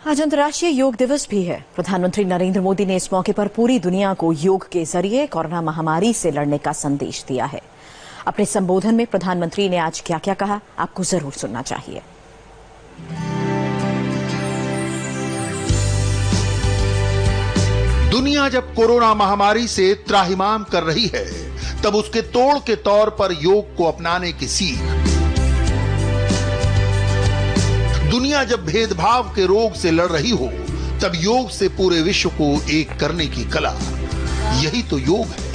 आज अंतर्राष्ट्रीय योग दिवस भी है। प्रधानमंत्री नरेंद्र मोदी ने इस मौके पर पूरी दुनिया को योग के जरिए कोरोना महामारी से लड़ने का संदेश दिया है। अपने संबोधन में प्रधानमंत्री ने आज क्या क्या कहा, आपको जरूर सुनना चाहिए। दुनिया जब कोरोना महामारी से त्राहिमाम कर रही है, तब उसके तोड़ के तौर पर योग को अपनाने की सीख। दुनिया जब भेदभाव के रोग से लड़ रही हो, तब योग से पूरे विश्व को एक करने की कला, यही तो योग है।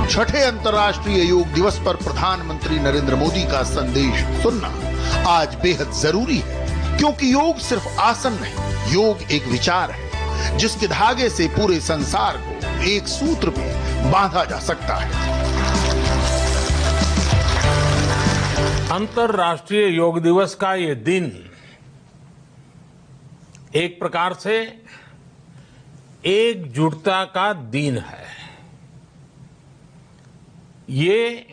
छठे अंतर्राष्ट्रीय योग दिवस पर प्रधानमंत्री नरेंद्र मोदी का संदेश सुनना आज बेहद जरूरी है, क्योंकि योग सिर्फ आसन नहीं, योग एक विचार है जिसके धागे से पूरे संसार को एक सूत्र में बांधा जा सकता है। अंतर्राष्ट्रीय योग दिवस का ये दिन एक प्रकार से एकजुटता का दिन है। ये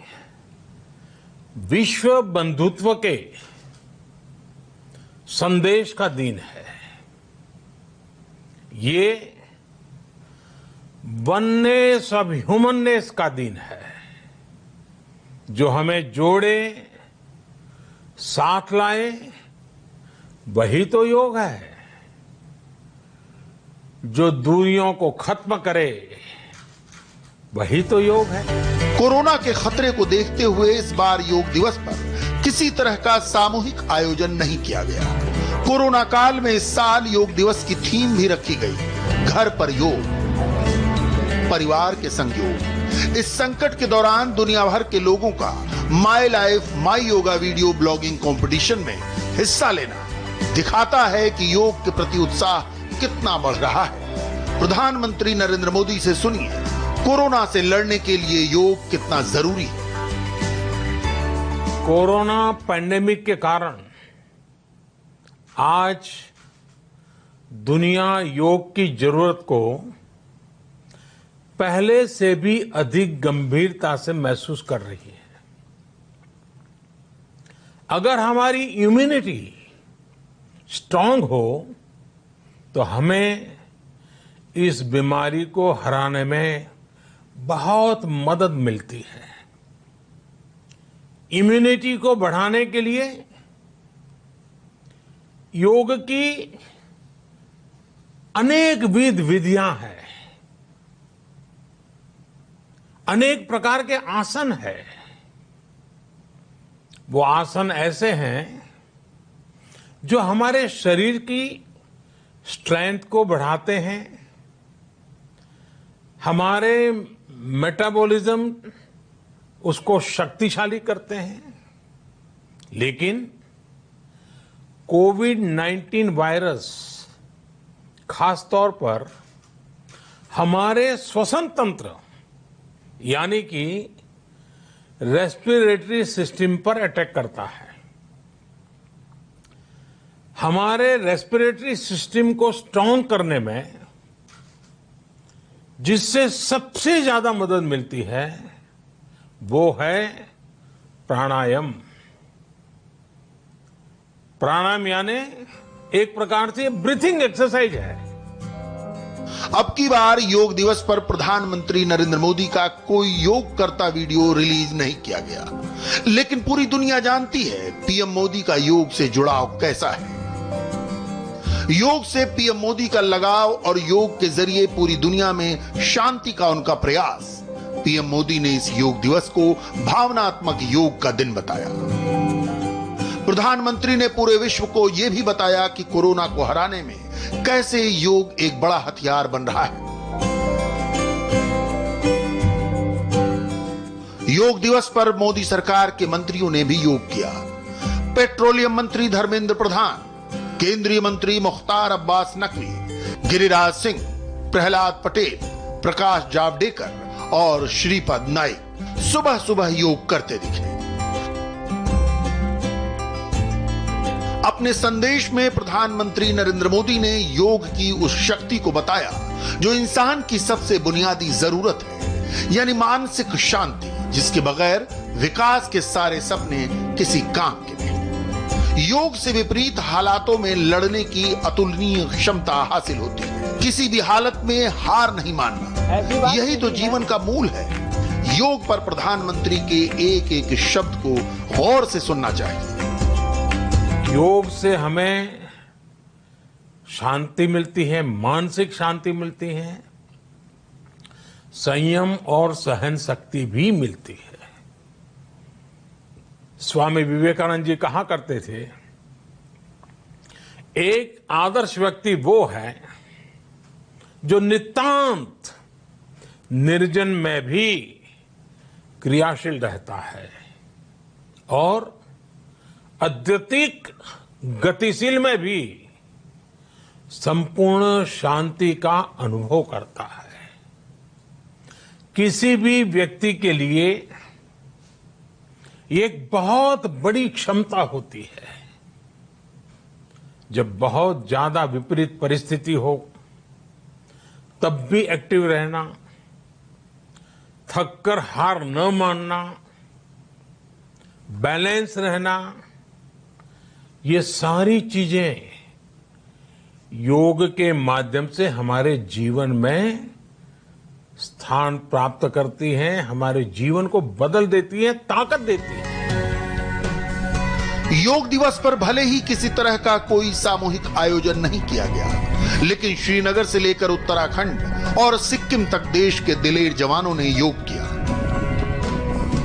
विश्व बंधुत्व के संदेश का दिन है। ये वननेस ऑफ ह्यूमननेस का दिन है, जो हमें जोड़े, साथ लाए, वही तो योग है। जो दूरियों को खत्म करे, वही तो योग है। कोरोना के खतरे को देखते हुए इस बार योग दिवस पर किसी तरह का सामूहिक आयोजन नहीं किया गया। कोरोना काल में इस साल योग दिवस की थीम भी रखी गई, घर पर योग, परिवार के संग योग। इस संकट के दौरान दुनिया भर के लोगों का my life my yoga video blogging competition में हिस्सा लेना दिखाता है कि योग के प्रति उत्साह कितना बढ़ रहा है। प्रधानमंत्री नरेंद्र मोदी से सुनिए, कोरोना से लड़ने के लिए योग कितना जरूरी है। कोरोना पैंडेमिक के कारण आज दुनिया योग की जरूरत को पहले से भी अधिक गंभीरता से महसूस कर रही है। अगर हमारी इम्यूनिटी स्ट्रांग हो तो हमें इस बीमारी को हराने में बहुत मदद मिलती है। इम्यूनिटी को बढ़ाने के लिए योग की अनेक विधियां हैं, अनेक प्रकार के आसन हैं। वो आसन ऐसे हैं जो हमारे शरीर की स्ट्रेंथ को बढ़ाते हैं, हमारे मेटाबॉलिज्म उसको शक्तिशाली करते हैं। लेकिन कोविड-19 वायरस खासतौर पर हमारे श्वसन तंत्र यानी कि रेस्पिरेटरी सिस्टम पर अटैक करता है। हमारे रेस्पिरेटरी सिस्टम को स्ट्रांग करने में जिससे सबसे ज्यादा मदद मिलती है वो है प्राणायाम। प्राणायाम यानी एक प्रकार से ब्रीथिंग एक्सरसाइज है। अब की बार योग दिवस पर प्रधानमंत्री नरेंद्र मोदी का कोई योग करता वीडियो रिलीज नहीं किया गया, लेकिन पूरी दुनिया जानती है पीएम मोदी का योग से जुड़ाव कैसा है। योग से पीएम मोदी का लगाव और योग के जरिए पूरी दुनिया में शांति का उनका प्रयास। पीएम मोदी ने इस योग दिवस को भावनात्मक योग का दिन बताया। प्रधानमंत्री ने पूरे विश्व को यह भी बताया कि कोरोना को हराने में कैसे योग एक बड़ा हथियार बन रहा है। योग दिवस पर मोदी सरकार के मंत्रियों ने भी योग किया। पेट्रोलियम मंत्री धर्मेंद्र प्रधान, केंद्रीय मंत्री मुख्तार अब्बास नकवी, गिरिराज सिंह, प्रहलाद पटेल, प्रकाश जावड़ेकर और श्रीपद नाइक सुबह सुबह योग करते दिखे। अपने संदेश में प्रधानमंत्री नरेंद्र मोदी ने योग की उस शक्ति को बताया जो इंसान की सबसे बुनियादी जरूरत है, यानी मानसिक शांति, जिसके बगैर विकास के सारे सपने किसी काम के नहीं। योग से विपरीत हालातों में लड़ने की अतुलनीय क्षमता हासिल होती है। किसी भी हालत में हार नहीं मानना, यही तो जीवन का मूल है। योग पर प्रधानमंत्री के एक एक शब्द को गौर से सुनना चाहिए। योग से हमें शांति मिलती है, मानसिक शांति मिलती है, संयम और सहन शक्ति भी मिलती है। स्वामी विवेकानंद जी कहा करते थे, एक आदर्श व्यक्ति वो है जो नितांत निर्जन में भी क्रियाशील रहता है और अत्यधिक गतिशील में भी संपूर्ण शांति का अनुभव करता है। किसी भी व्यक्ति के लिए ये एक बहुत बड़ी क्षमता होती है, जब बहुत ज्यादा विपरीत परिस्थिति हो तब भी एक्टिव रहना, थककर हार न मानना, बैलेंस रहना, ये सारी चीजें योग के माध्यम से हमारे जीवन में स्थान प्राप्त करती हैं, हमारे जीवन को बदल देती हैं, ताकत देती हैं। योग दिवस पर भले ही किसी तरह का कोई सामूहिक आयोजन नहीं किया गया, लेकिन श्रीनगर से लेकर उत्तराखंड और सिक्किम तक देश के दिलेर जवानों ने योग किया।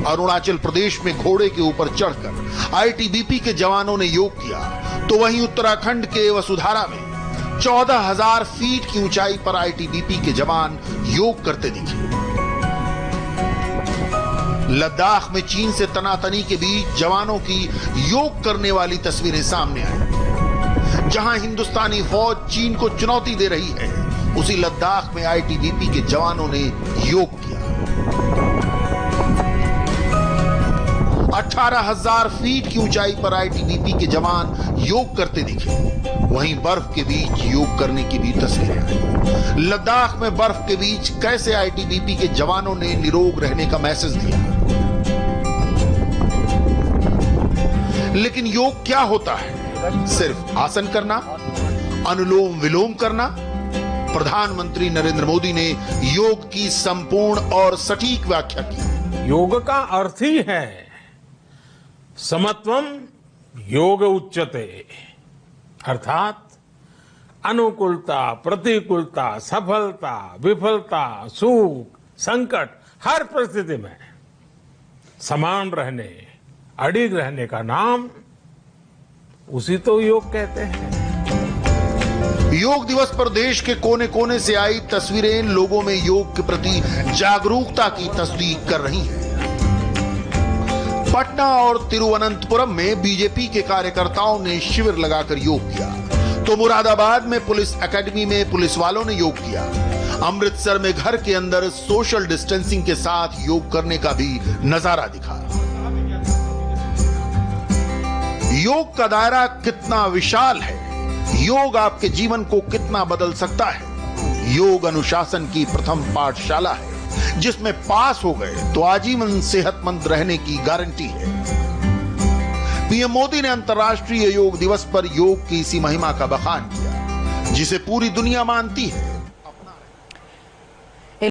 अरुणाचल प्रदेश में घोड़े के ऊपर चढ़कर आईटीबीपी के जवानों ने योग किया, तो वहीं उत्तराखंड के वसुधारा में 14,000 फीट की ऊंचाई पर आईटीबीपी के जवान योग करते दिखे। लद्दाख में चीन से तनातनी के बीच जवानों की योग करने वाली तस्वीरें सामने आई। जहां हिंदुस्तानी फौज चीन को चुनौती दे रही है, उसी लद्दाख में आईटीबीपी के जवानों ने योग किया। 18,000 फीट की ऊंचाई पर आईटीबीपी के जवान योग करते दिखे। वहीं बर्फ के बीच योग करने की भी तस्वीरें आई। लद्दाख में बर्फ के बीच कैसे आईटीबीपी के जवानों ने निरोग रहने का मैसेज दिया। लेकिन योग क्या होता है? सिर्फ आसन करना, अनुलोम विलोम करना? प्रधानमंत्री नरेंद्र मोदी ने योग की संपूर्ण और सटीक व्याख्या की। योग का अर्थ ही है समत्वम योग उच्यते, अर्थात अनुकूलता, प्रतिकूलता, सफलता, विफलता, सुख, संकट, हर परिस्थिति में समान रहने, अडिग रहने का नाम उसी तो योग कहते हैं। योग दिवस पर देश के कोने कोने से आई तस्वीरें लोगों में योग के प्रति जागरूकता की तस्दीक कर रही हैं। पटना और तिरुवनंतपुरम में बीजेपी के कार्यकर्ताओं ने शिविर लगाकर योग किया, तो मुरादाबाद में पुलिस एकेडमी में पुलिस वालों ने योग किया। अमृतसर में घर के अंदर सोशल डिस्टेंसिंग के साथ योग करने का भी नजारा दिखा। योग का दायरा कितना विशाल है, योग आपके जीवन को कितना बदल सकता है। योग अनुशासन की प्रथम पाठशाला है, जिसमें पास हो गए तो आजीवन सेहतमंद रहने की गारंटी है। पीएम मोदी ने अंतर्राष्ट्रीय योग दिवस पर योग की इसी महिमा का बखान किया, जिसे पूरी दुनिया मानती है।